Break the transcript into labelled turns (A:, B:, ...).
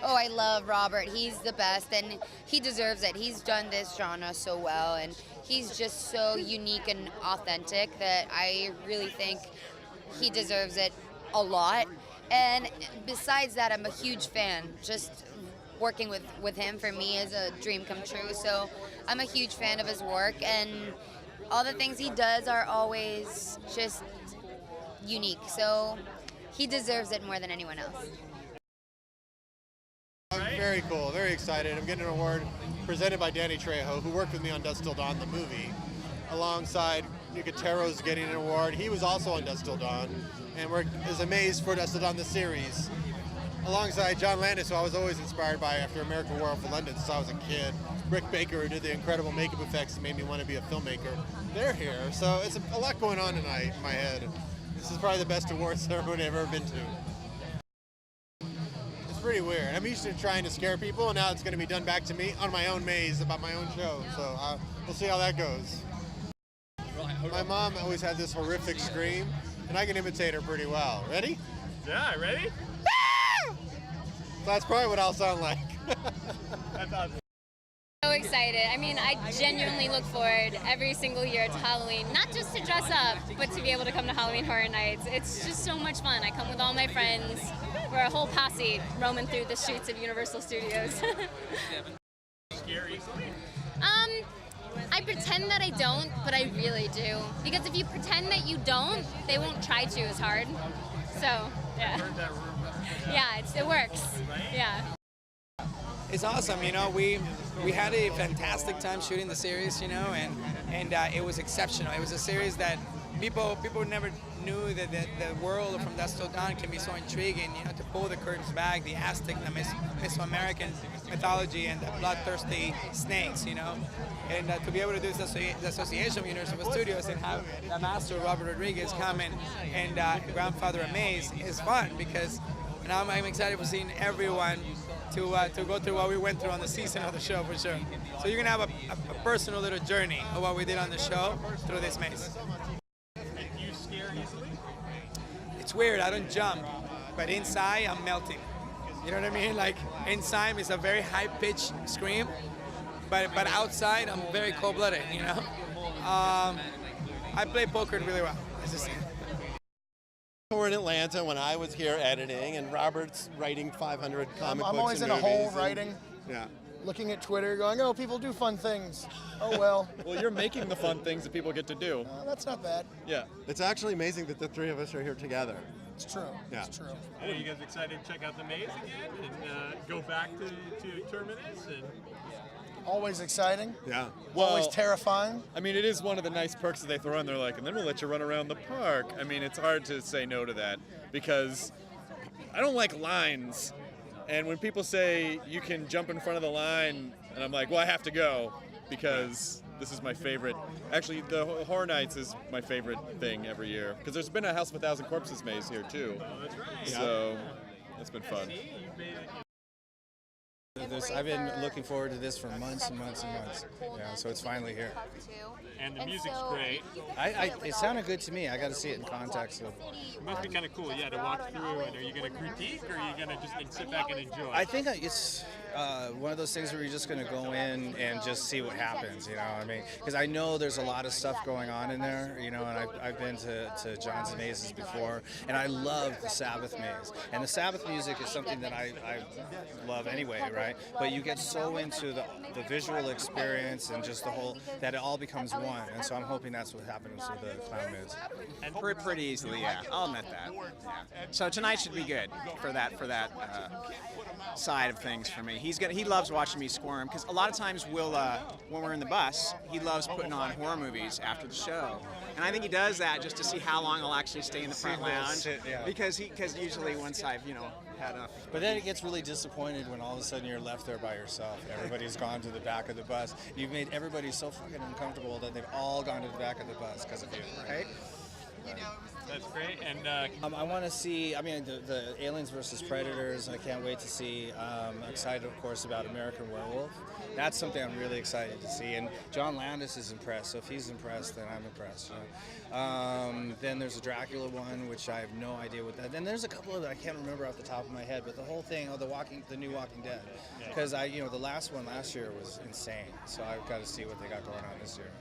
A: Oh, I love Robert. He's the best, and he deserves it. He's done this genre so well, and he's just so unique and authentic that I really think he deserves it a lot. And besides that, I'm a huge fan. Just working with him for me is a dream come true. So I'm a huge fan of his work, and all the things he does are always just unique. So he deserves it more than anyone else.
B: Very cool, very excited. I'm getting an award presented by Danny Trejo, who worked with me on Dust Till Dawn, the movie, alongside Nicotero's getting an award. He was also on Dust Till Dawn, and is amazed for Dust Till Dawn, the series, alongside John Landis, who I was always inspired by after American Werewolf in London since I was a kid. Rick Baker, who did the incredible makeup effects that made me want to be a filmmaker. They're here, so it's a lot going on tonight in my head. This is probably the best awards ceremony I've ever been to. Pretty weird. I'm used to trying to scare people, and now it's going to be done back to me on my own maze about my own show. So we'll see how that goes. My mom always had this horrific scream, and I can imitate her pretty well. Ready?
C: Yeah, ready?
B: So that's probably what I'll sound like.
C: That's awesome.
D: So excited. I mean, I genuinely look forward every single year to Halloween, not just to dress up, but to be able to come to Halloween Horror Nights. It's just so much fun. I come with all my friends. We're a whole posse roaming through the streets of Universal Studios.
C: Scare easily?
D: I pretend that I don't, but I really do. Because if you pretend that you don't, they won't try to as hard. So, yeah.
C: Heard that rumor.
D: Yeah, it works. Yeah.
E: It's awesome, you know. We had a fantastic time shooting the series, you know, and it was exceptional. It was a series that people never knew that the world from Dust Till Dawn can be so intriguing, you know, to pull the curtains back, the Aztec, the Mesoamerican mythology, and the bloodthirsty snakes, you know, and to be able to do the association with Universal Studios and have the master Robert Rodriguez come in and grandfather a maze is fun, because now I'm excited for seeing everyone to go through what we went through on the season of the show, for sure. So you're gonna have a personal little journey of what we did on the show through this maze.
C: You scare easily?
E: It's weird, I don't jump, but inside I'm melting. You know what I mean? Like, inside is a very high-pitched scream, but outside I'm very cold-blooded, you know? I play poker really well.
B: We're in Atlanta when I was here editing, and Robert's writing 500 comic books.
F: I'm always in a hole writing.
B: Yeah.
F: Looking at Twitter, going, "Oh, people do fun things. Oh well."
G: Well, you're making the fun things that people get to do.
F: That's not bad.
G: Yeah.
B: It's actually amazing that the three of us are here together.
F: It's true.
B: Yeah.
F: It's true.
C: Are you guys excited to check out the maze again and go back to Terminus? And
F: Always exciting.
B: Yeah.
F: Always terrifying.
G: I mean, it is one of the nice perks that they throw in. They're like, and then we'll let you run around the park. I mean, it's hard to say no to that, because I don't like lines. And when people say you can jump in front of the line, and I'm like, well, I have to go, because this is my favorite. Actually, the Horror Nights is my favorite thing every year, because there's been a House of a Thousand Corpses maze here too.
C: oh, that's right.
G: So it's been fun.
H: I've been looking forward to this for months and months and months. Yeah, so it's finally here.
C: And the music's great.
H: It sounded good to me. I got to see it in context. So.
C: It must be kind of cool, yeah, to walk through. And are you going to critique, or are you going to just sit back and enjoy?
H: I think it's one of those things where you're just going to go in and just see what happens, you know what I mean? Because I know there's a lot of stuff going on in there, you know, and I've been to John's mazes before, and I love the Sabbath maze. And the Sabbath music is something that I love anyway, right? But you get so into the visual experience and just the whole, that it all becomes one. And so I'm hoping that's what happens with the Clown Maze.
I: And pretty easily, yeah. I'll admit that. Yeah. So tonight should be good for that side of things for me. He loves watching me squirm, because a lot of times when we're in the bus, he loves putting on horror movies after the show. And I think he does that just to see how long I'll actually stay in the front lounge. Because usually once I've had enough.
H: But then it gets really disappointed when all of a sudden you're left there by yourself and everybody's gone to the back of the bus. You've made everybody so fucking uncomfortable that they've all gone to the back of the bus because of you, right?
C: That's great. And
H: I want to see. I mean, the Aliens versus Predators. I can't wait to see. I'm excited, of course, about American Werewolf. That's something I'm really excited to see. And John Landis is impressed. So if he's impressed, then I'm impressed. Then there's a Dracula one, which I have no idea what that. Then there's a couple of that I can't remember off the top of my head. But the whole thing, the new Walking Dead, because the last one last year was insane. So I've got to see what they got going on this year.